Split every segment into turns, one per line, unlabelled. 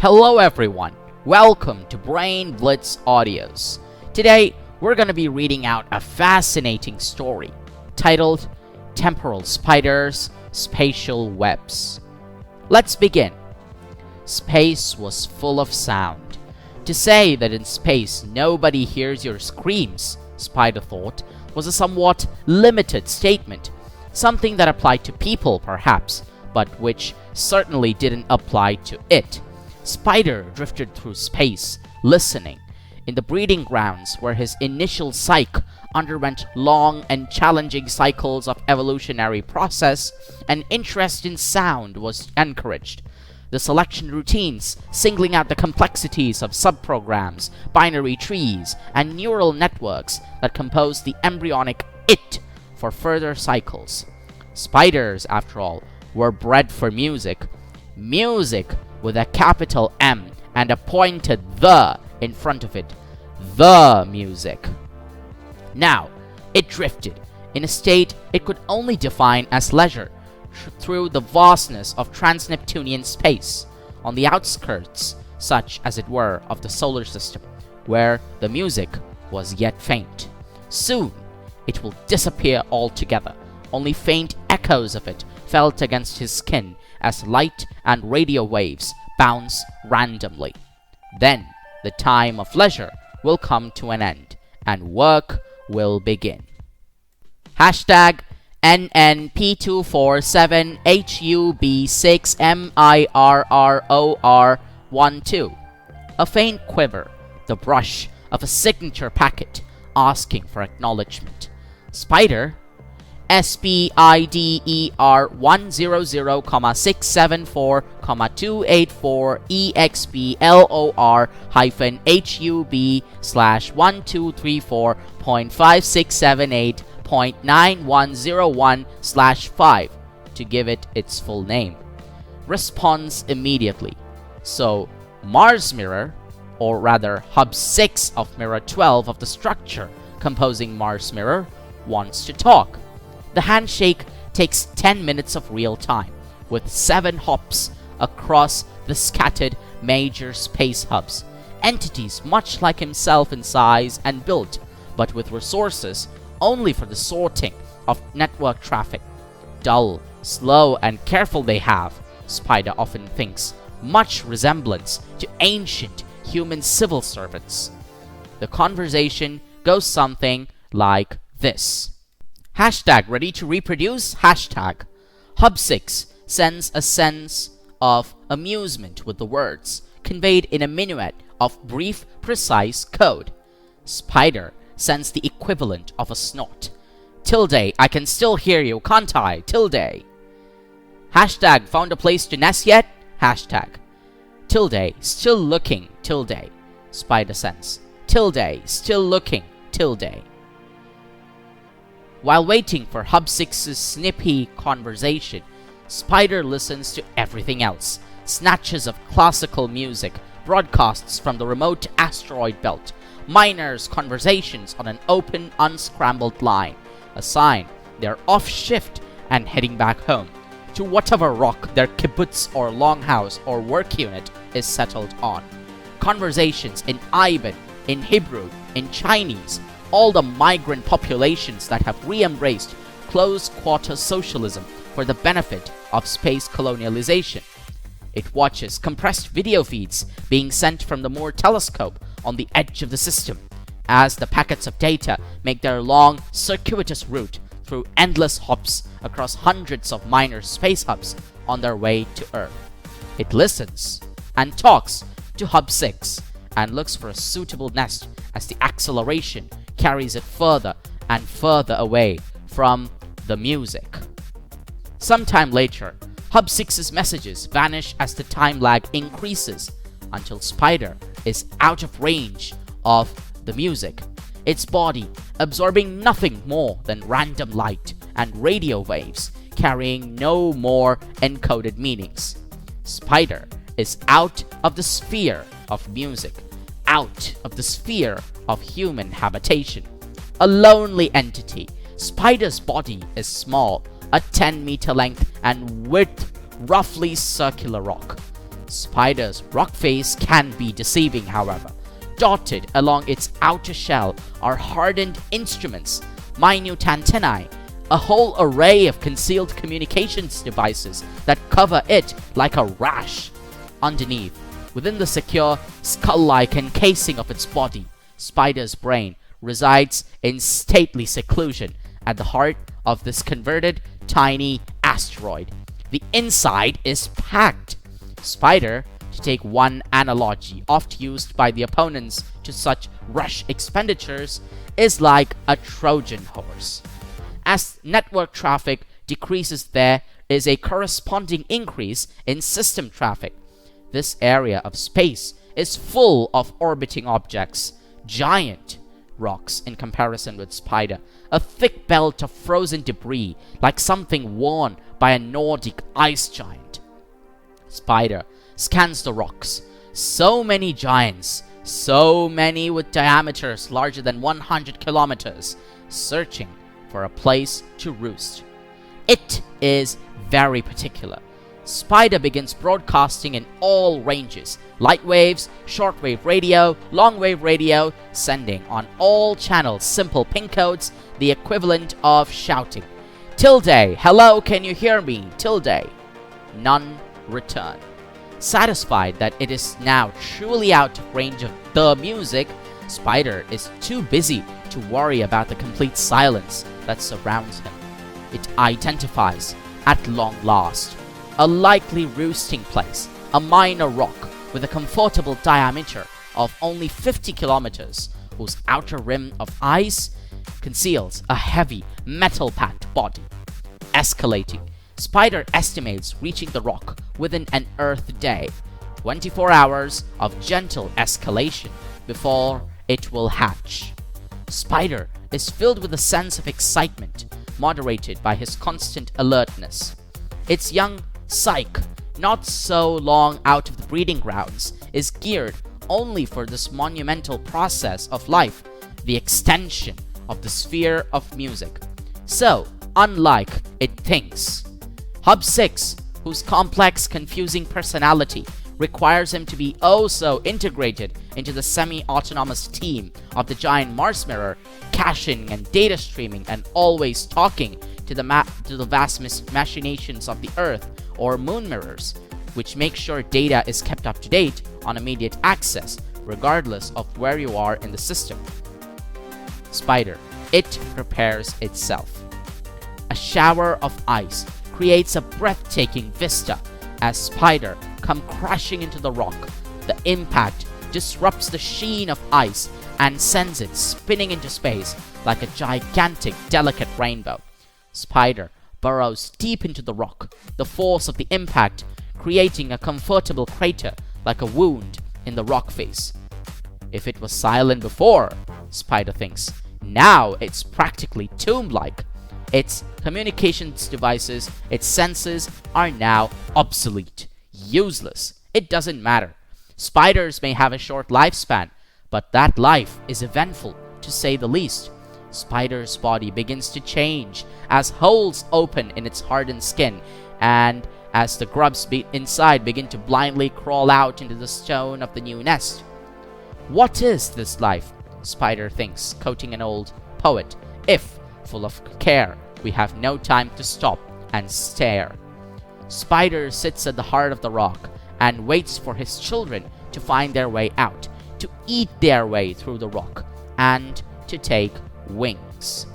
Hello everyone, welcome to Brain Blitz Audios. Today, we're going to be reading out a fascinating story titled Temporal Spiders, Spatial Webs. Let's begin. Space was full of sound. To say that in space nobody hears your screams, Spider thought, was a somewhat limited statement, something that applied to people perhaps, but which certainly didn't apply to it. Spider drifted through space, listening, in the breeding grounds where his initial psyche underwent long and challenging cycles of evolutionary process. An interest in sound was encouraged. The selection routines, singling out the complexities of subprograms, binary trees, and neural networks that compose the embryonic it for further cycles. Spiders, after all, were bred for music. Music with a capital M and a pointed the in front of it. The music. Now, it drifted, in a state it could only define as leisure, through the vastness of trans-Neptunian space, on the outskirts, such as it were, of the solar system, where the music was yet faint. Soon, it will disappear altogether. Only faint echoes of it felt against his skin as light and radio waves bounce randomly. Then, the time of leisure will come to an end, and work will begin. Hashtag NNP247HUB6MIRROR12. A faint quiver, the brush of a signature packet asking for acknowledgement. Spider SPIDER 100,284EXP/1234.5678.9101/5 to give it its full name. Responds immediately. So Mars Mirror, or rather Hub 6 of Mirror 12 of the structure composing Mars Mirror, wants to talk. The handshake takes 10 minutes of real time, with 7 hops across the scattered major space hubs, entities much like himself in size and build, but with resources only for the sorting of network traffic. Dull, slow, and careful they have, Spider often thinks, much resemblance to ancient human civil servants. The conversation goes something like this. Hashtag ready to reproduce? Hashtag. Hub 6 sends a sense of amusement with the words, conveyed in a minuet of brief, precise code. Spider sends the equivalent of a snort. Tilde, I can still hear you, can't I? Tilde. Hashtag found a place to nest yet? Hashtag. Tilde, still looking, tilde. Spider sends. Tilde, still looking, tilde. While waiting for Hub 6's snippy conversation, Spider listens to everything else. Snatches of classical music, broadcasts from the remote asteroid belt, miners' conversations on an open, unscrambled line, a sign they're off shift and heading back home, to whatever rock their kibbutz or longhouse or work unit is settled on. Conversations in Iban, in Hebrew, in Chinese, all the migrant populations that have re-embraced close-quarter socialism for the benefit of space colonialization. It watches compressed video feeds being sent from the Moore telescope on the edge of the system, as the packets of data make their long, circuitous route through endless hops across hundreds of minor space hubs on their way to Earth. It listens and talks to Hub 6 and looks for a suitable nest as the acceleration carries it further and further away from the music. Sometime later, Hub 6's messages vanish as the time lag increases until Spider is out of range of the music, its body absorbing nothing more than random light and radio waves carrying no more encoded meanings. Spider is out of the sphere of music, out of the sphere of human habitation. A lonely entity, Spider's body is small, a 10-meter length and width roughly circular rock. Spider's rock face can be deceiving, however. Dotted along its outer shell are hardened instruments, minute antennae, a whole array of concealed communications devices that cover it like a rash. Underneath, within the secure, skull-like encasing of its body, Spider's brain resides in stately seclusion at the heart of this converted tiny asteroid. The inside is packed. Spider, to take one analogy oft used by the opponents to such rush expenditures, is like a Trojan horse. As network traffic decreases, there is a corresponding increase in system traffic. This area of space is full of orbiting objects, giant rocks in comparison with Spider, a thick belt of frozen debris like something worn by a Nordic ice giant. Spider scans the rocks. So many giants, so many with diameters larger than 100 kilometers, searching for a place to roost. It is very particular. Spider begins broadcasting in all ranges: light waves, shortwave radio, longwave radio, sending on all channels simple pin codes, the equivalent of shouting. Tilde, hello, can you hear me? Tilde. None return. Satisfied that it is now truly out of range of the music, Spider is too busy to worry about the complete silence that surrounds him. It identifies, at long last, a likely roosting place, a minor rock with a comfortable diameter of only 50 kilometers, whose outer rim of ice conceals a heavy, metal-packed body. Escalating, Spider estimates reaching the rock within an Earth day, 24 hours of gentle escalation before it will hatch. Spider is filled with a sense of excitement, moderated by his constant alertness. Its young psyche, not so long out of the breeding grounds, is geared only for this monumental process of life, the extension of the sphere of music. So, unlike it thinks, Hub 6, whose complex, confusing personality requires him to be oh so integrated into the semi-autonomous team of the giant Mars mirror, caching and data streaming and always talking to the vast machinations of the Earth or moon mirrors, which make sure data is kept up to date on immediate access, regardless of where you are in the system. Spider, it prepares itself. A shower of ice creates a breathtaking vista as Spider come crashing into the rock. The impact disrupts the sheen of ice and sends it spinning into space like a gigantic, delicate rainbow. Spider burrows deep into the rock, the force of the impact creating a comfortable crater like a wound in the rock face. If it was silent before, Spider thinks, now it's practically tomb-like. Its communications devices, its senses are now obsolete, useless. It doesn't matter. Spiders may have a short lifespan, but that life is eventful, to say the least. Spider's body begins to change as holes open in its hardened skin, and as the grubs inside begin to blindly crawl out into the stone of the new nest. What is this life? Spider thinks, quoting an old poet, if, full of care, we have no time to stop and stare. Spider sits at the heart of the rock and waits for his children to find their way out, to eat their way through the rock, and to take wings.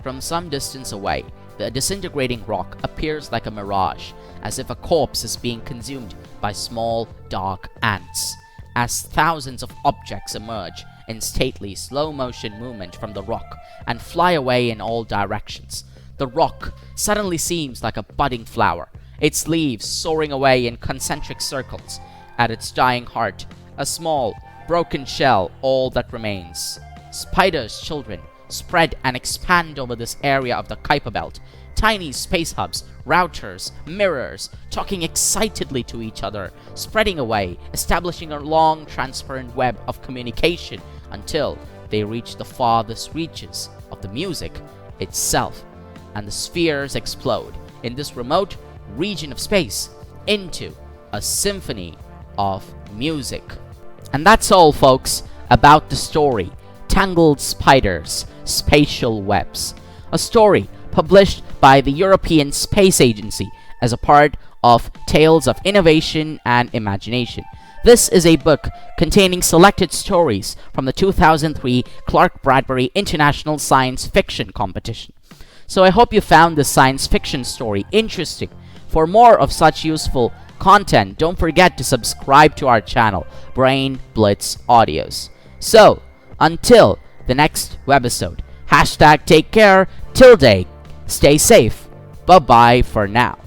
From some distance away, the disintegrating rock appears like a mirage, as if a corpse is being consumed by small, dark ants. As thousands of objects emerge in stately, slow-motion movement from the rock and fly away in all directions, the rock suddenly seems like a budding flower, its leaves soaring away in concentric circles. At its dying heart, a small, broken shell, all that remains. Spider's children spread and expand over this area of the Kuiper Belt, tiny space hubs, routers, mirrors, talking excitedly to each other, spreading away, establishing a long, transparent web of communication until they reach the farthest reaches of the music itself, and the spheres explode in this remote region of space into a symphony of music. And that's all, folks, about the story Tangled Spiders, Spatial Webs, a story published by the European Space Agency as a part of Tales of Innovation and Imagination. This is a book containing selected stories from the 2003 Clarke-Bradbury International Science Fiction Competition. So I hope you found this science fiction story interesting. For more of such useful content, don't forget to subscribe to our channel, Brain Blitz Audios. So, until the next webisode, #take care, till day, stay safe, bye-bye for now.